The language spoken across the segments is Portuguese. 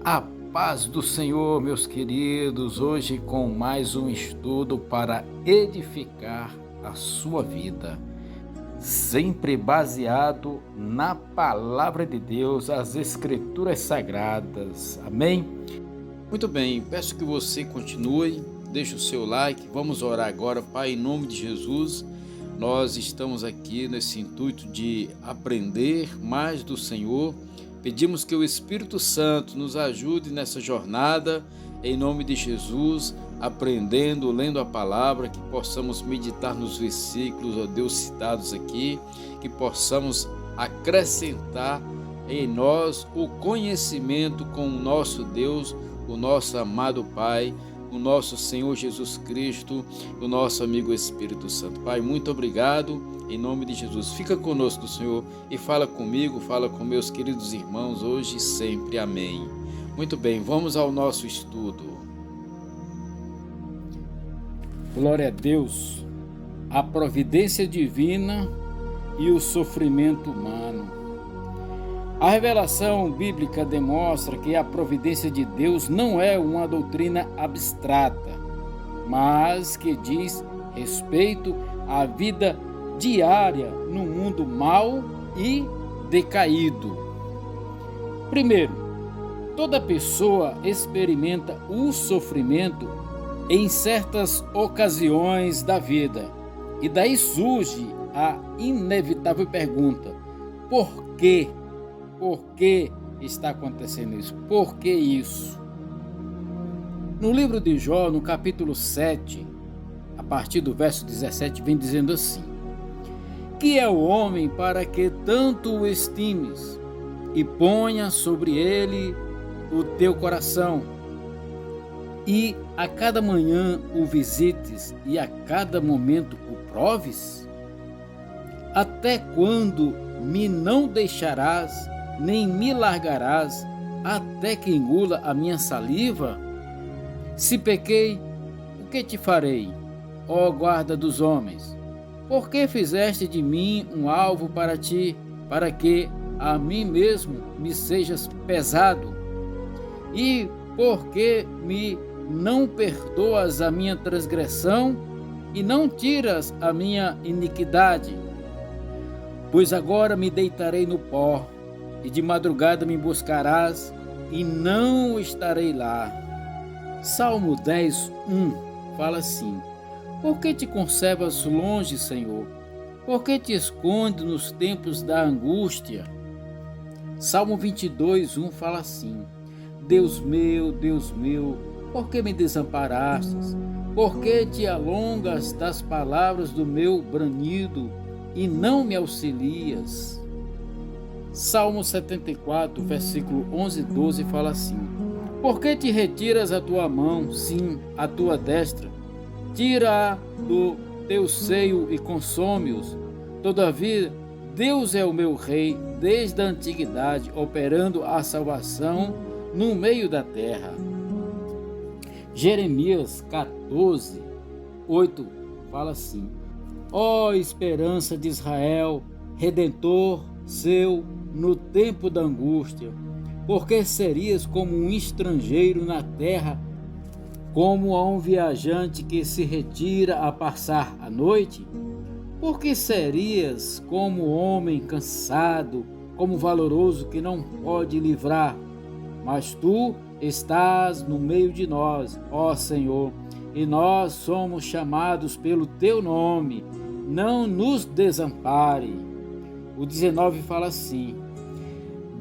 A paz do Senhor, meus queridos, hoje com mais um estudo para edificar a sua vida, sempre baseado na palavra de Deus, as Escrituras Sagradas. Amém? Muito bem, peço que você continue, deixe o seu like, vamos orar agora. Pai, em nome de Jesus. Nós estamos aqui nesse intuito de aprender mais do Senhor. Pedimos que o Espírito Santo nos ajude nessa jornada, em nome de Jesus, aprendendo, lendo a palavra, que possamos meditar nos versículos, ó Deus, citados aqui, que possamos acrescentar em nós o conhecimento com o nosso Deus, o nosso amado Pai, o nosso Senhor Jesus Cristo, o nosso amigo Espírito Santo. Pai, muito obrigado, em nome de Jesus. Fica conosco, Senhor, e fala comigo, fala com meus queridos irmãos, hoje e sempre. Amém. Muito bem, vamos ao nosso estudo. Glória a Deus, a providência divina e o sofrimento humano. A revelação bíblica demonstra que a providência de Deus não é uma doutrina abstrata, mas que diz respeito à vida diária no mundo mau e decaído. Primeiro, toda pessoa experimenta o sofrimento em certas ocasiões da vida, e daí surge a inevitável pergunta: por quê? Por que está acontecendo isso? Por que isso? No livro de Jó, no capítulo 7, a partir do verso 17, vem dizendo assim: que é o homem para que tanto o estimes, e ponha sobre ele o teu coração, e a cada manhã o visites, e a cada momento o proves? Até quando me não deixarás, nem me largarás, até que engula a minha saliva? Se pequei, o que te farei, ó guarda dos homens? Por que fizeste de mim um alvo para ti, para que a mim mesmo me sejas pesado? E por que me não perdoas a minha transgressão e não tiras a minha iniquidade? Pois agora me deitarei no pó, e de madrugada me buscarás, e não estarei lá. Salmo 10:1 fala assim: por que te conservas longe, Senhor? Por que te escondes nos tempos da angústia? Salmo 22:1 fala assim: Deus meu, por que me desamparastes? Por que te alongas das palavras do meu bramido e não me auxilias? Salmo 74, versículo 11 e 12 fala assim: por que te retiras a tua mão, sim, a tua destra? Tira-a do teu seio e consome-os. Todavia, Deus é o meu rei desde a antiguidade, operando a salvação no meio da terra. Jeremias 14:8 fala assim: ó esperança de Israel, redentor seu no tempo da angústia, porque serias como um estrangeiro na terra, como a um viajante que se retira a passar a noite? Porque serias como homem cansado, como valoroso que não pode livrar? Mas tu estás no meio de nós, ó Senhor, e nós somos chamados pelo teu nome. Não nos desampare. O 19 fala assim: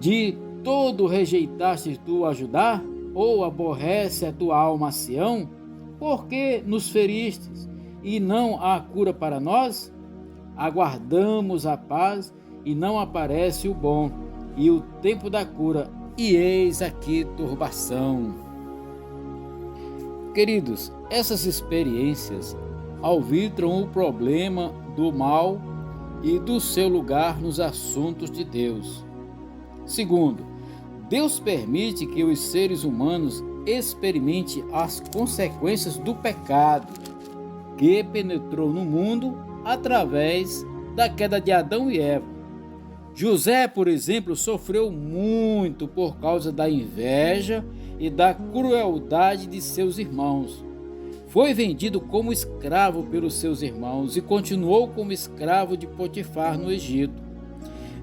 de todo rejeitaste tu ajudar? Ou aborrece a tua alma a Sião? Por que nos feristes, e não há cura para nós? Aguardamos a paz, e não aparece o bom, e o tempo da cura, e eis aqui turbação. Queridos, essas experiências alvitram o problema do mal e do seu lugar nos assuntos de Deus. Segundo, Deus permite que os seres humanos experimentem as consequências do pecado que penetrou no mundo através da queda de Adão e Eva. José, por exemplo, sofreu muito por causa da inveja e da crueldade de seus irmãos. Foi vendido como escravo pelos seus irmãos e continuou como escravo de Potifar no Egito.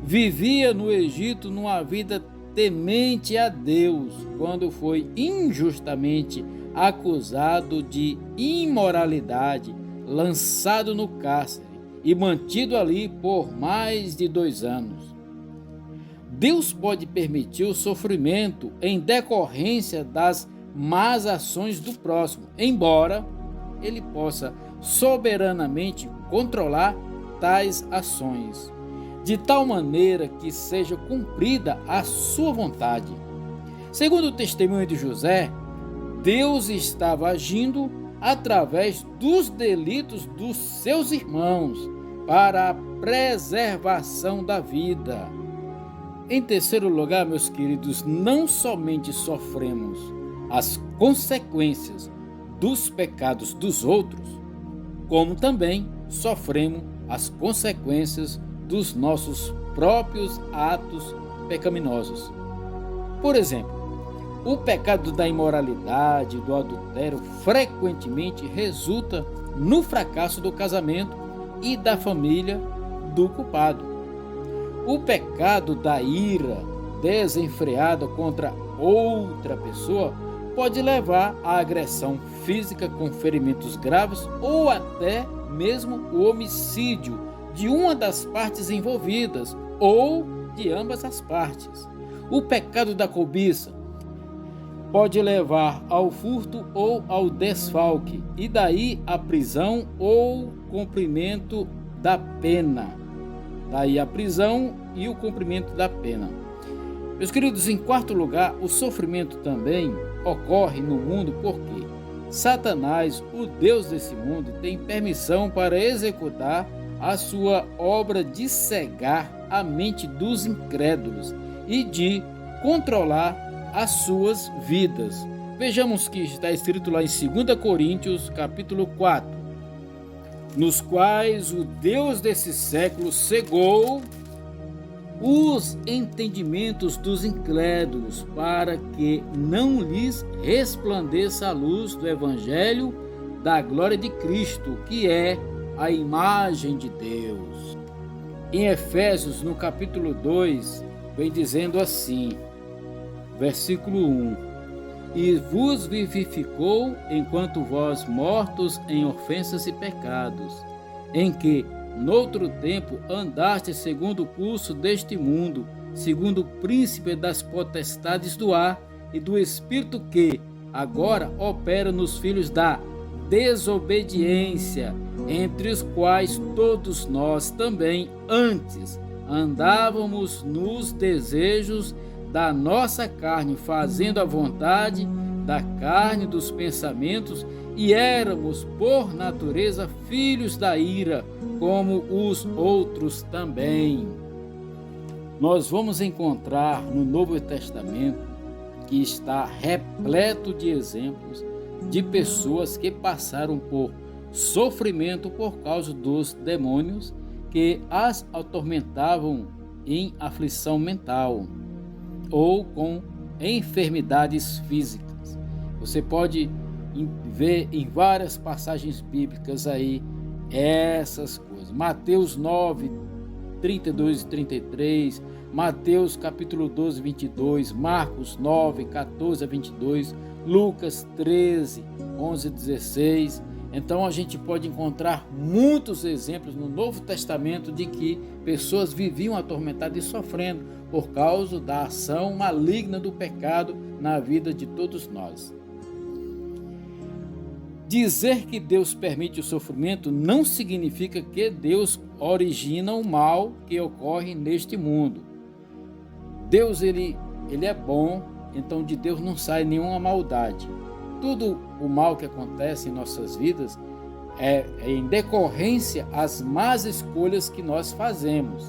Vivia no Egito numa vida temente a Deus, quando foi injustamente acusado de imoralidade, lançado no cárcere e mantido ali por mais de 2 anos. Deus pode permitir o sofrimento em decorrência das más ações do próximo, embora ele possa soberanamente controlar tais ações, de tal maneira que seja cumprida a sua vontade. Segundo o testemunho de José, Deus estava agindo através dos delitos dos seus irmãos para a preservação da vida. Em terceiro lugar, meus queridos, não somente sofremos as consequências dos pecados dos outros, como também sofremos as consequências dos nossos próprios atos pecaminosos. Por exemplo, o pecado da imoralidade, do adultério, frequentemente resulta no fracasso do casamento e da família do culpado. O pecado da ira desenfreada contra outra pessoa pode levar à agressão física com ferimentos graves ou até mesmo o homicídio de uma das partes envolvidas ou de ambas as partes. O pecado da cobiça pode levar ao furto ou ao desfalque, e daí a prisão ou cumprimento da pena. Daí a prisão e o cumprimento da pena. Meus queridos, em quarto lugar, o sofrimento também ocorre no mundo porque Satanás, o Deus desse mundo, tem permissão para executar a sua obra de cegar a mente dos incrédulos e de controlar as suas vidas. Vejamos o que está escrito lá em 2 Coríntios, capítulo 4, nos quais o Deus desse século cegou os entendimentos dos incrédulos, para que não lhes resplandeça a luz do Evangelho da glória de Cristo, que é a imagem de Deus. Em Efésios, no capítulo 2, vem dizendo assim, versículo 1: E vos vivificou enquanto vós mortos em ofensas e pecados, em que noutro tempo andaste segundo o curso deste mundo, segundo o príncipe das potestades do ar e do espírito que agora opera nos filhos da desobediência, entre os quais todos nós também antes andávamos nos desejos da nossa carne, fazendo a vontade da carne, dos pensamentos, e éramos por natureza filhos da ira, como os outros também. Nós vamos encontrar no Novo Testamento que está repleto de exemplos de pessoas que passaram por sofrimento por causa dos demônios que as atormentavam em aflição mental ou com enfermidades físicas. Você pode ver em várias passagens bíblicas aí essas coisas. Mateus 9, 32 e 33, Mateus capítulo 12, 22, Marcos 9, 14 a 22, Lucas 13, 11 a 16. Então a gente pode encontrar muitos exemplos no Novo Testamento de que pessoas viviam atormentadas e sofrendo por causa da ação maligna do pecado na vida de todos nós. Dizer que Deus permite o sofrimento não significa que Deus origina o mal que ocorre neste mundo. Deus ele é bom, então de Deus não sai nenhuma maldade. Tudo o mal que acontece em nossas vidas é em decorrência às más escolhas que nós fazemos.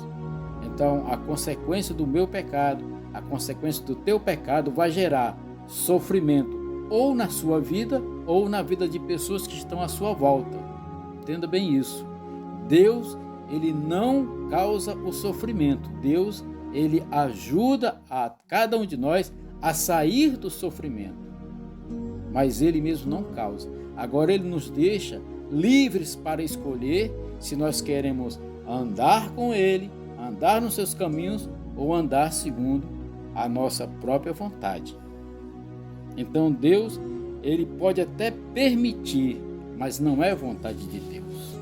Então, a consequência do meu pecado, a consequência do teu pecado vai gerar sofrimento ou na sua vida ou na vida de pessoas que estão à sua volta. Entenda bem isso. Deus, ele não causa o sofrimento. Deus, ele ajuda a cada um de nós a sair do sofrimento, mas ele mesmo não causa. Agora ele nos deixa livres para escolher se nós queremos andar com ele, andar nos seus caminhos ou andar segundo a nossa própria vontade. Então Deus, ele pode até permitir, mas não é vontade de Deus.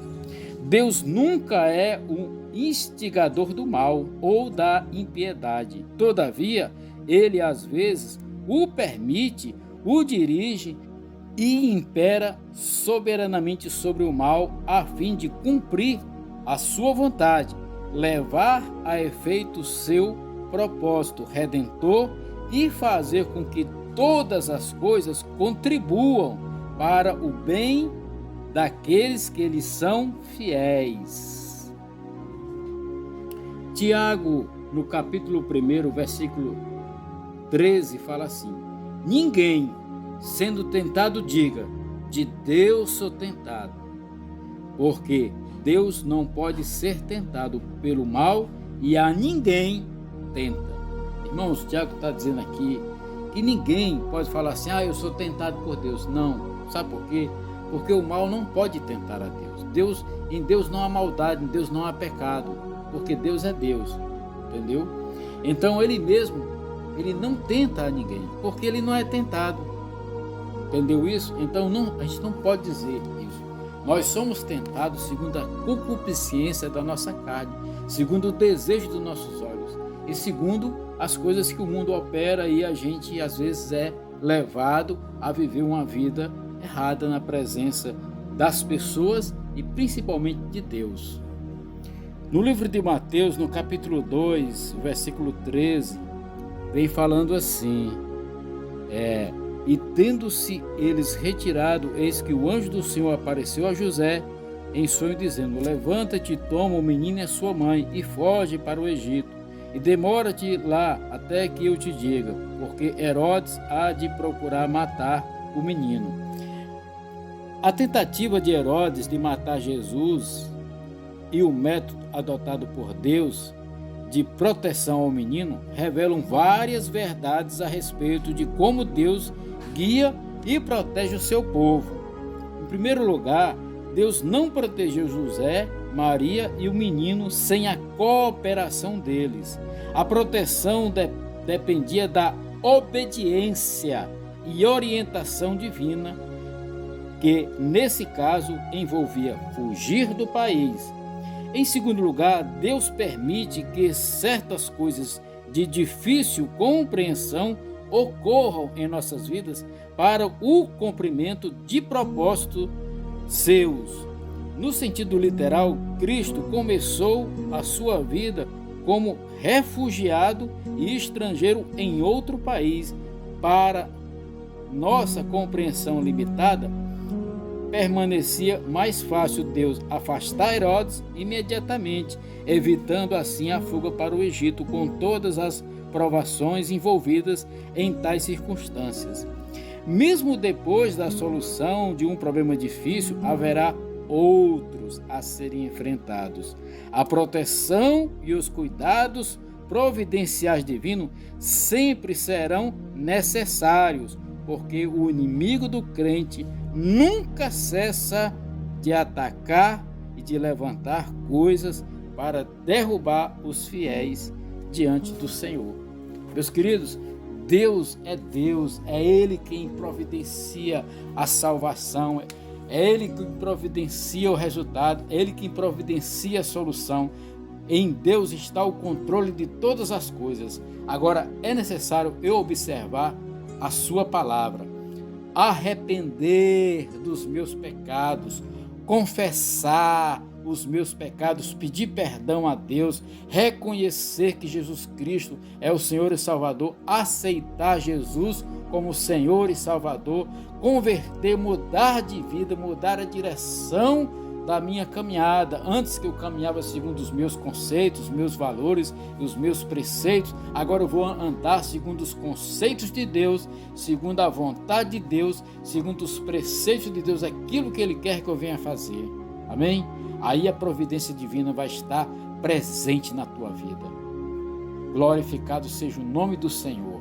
Deus nunca é um instigador do mal ou da impiedade. Todavia, ele às vezes o permite, o dirige e impera soberanamente sobre o mal a fim de cumprir a sua vontade, levar a efeito seu propósito redentor e fazer com que todas as coisas contribuam para o bem daqueles que lhes são fiéis. Tiago, no capítulo 1, versículo 13, fala assim: ninguém, sendo tentado, diga, de Deus sou tentado, porque Deus não pode ser tentado pelo mal e a ninguém tenta. Irmãos, Tiago está dizendo aqui que ninguém pode falar assim, eu sou tentado por Deus. Não, sabe por quê? Porque o mal não pode tentar a Deus. Em Deus não há maldade, em Deus não há pecado, porque Deus é Deus, entendeu? Então ele mesmo, ele não tenta a ninguém, porque ele não é tentado, entendeu isso? Então a gente não pode dizer isso. Nós somos tentados segundo a concupiscência da nossa carne, segundo o desejo dos nossos olhos e segundo as coisas que o mundo opera, e a gente às vezes é levado a viver uma vida errada na presença das pessoas e principalmente de Deus. No livro de Mateus, no capítulo 2, versículo 13, vem falando assim: e tendo-se eles retirado, eis que o anjo do Senhor apareceu a José em sonho, dizendo: levanta-te, toma o menino e a sua mãe e foge para o Egito, e demora-te lá até que eu te diga, porque Herodes há de procurar matar o menino. A tentativa de Herodes de matar Jesus e o método adotado por Deus de proteção ao menino revelam várias verdades a respeito de como Deus guia e protege o seu povo. Em primeiro lugar, Deus não protegeu José, Maria e o menino sem a cooperação deles. A proteção dependia da obediência e orientação divina, que nesse caso envolvia fugir do país. Em segundo lugar, Deus permite que certas coisas de difícil compreensão ocorram em nossas vidas para o cumprimento de propósitos seus. No sentido literal, Cristo começou a sua vida como refugiado e estrangeiro em outro país. Para nossa compreensão limitada, permanecia mais fácil Deus afastar Herodes imediatamente, evitando assim a fuga para o Egito, com todas as provações envolvidas em tais circunstâncias. Mesmo depois da solução de um problema difícil, haverá outros a serem enfrentados. A proteção e os cuidados providenciais divinos sempre serão necessários, porque o inimigo do crente nunca cessa de atacar e de levantar coisas para derrubar os fiéis diante do Senhor. Meus queridos, Deus, é Ele quem providencia a salvação, é Ele quem providencia o resultado, é Ele quem providencia a solução. Em Deus está o controle de todas as coisas. Agora é necessário eu observar a sua palavra, arrepender dos meus pecados, confessar os meus pecados, pedir perdão a Deus, reconhecer que Jesus Cristo é o Senhor e Salvador, aceitar Jesus como Senhor e Salvador, converter, mudar de vida, mudar a direção da minha caminhada. Antes que eu caminhava segundo os meus conceitos, os meus valores, os meus preceitos, agora eu vou andar segundo os conceitos de Deus, segundo a vontade de Deus, segundo os preceitos de Deus, aquilo que Ele quer que eu venha fazer. Amém? aí a providência divina vai estar presente na tua vida. Glorificado seja o nome do Senhor.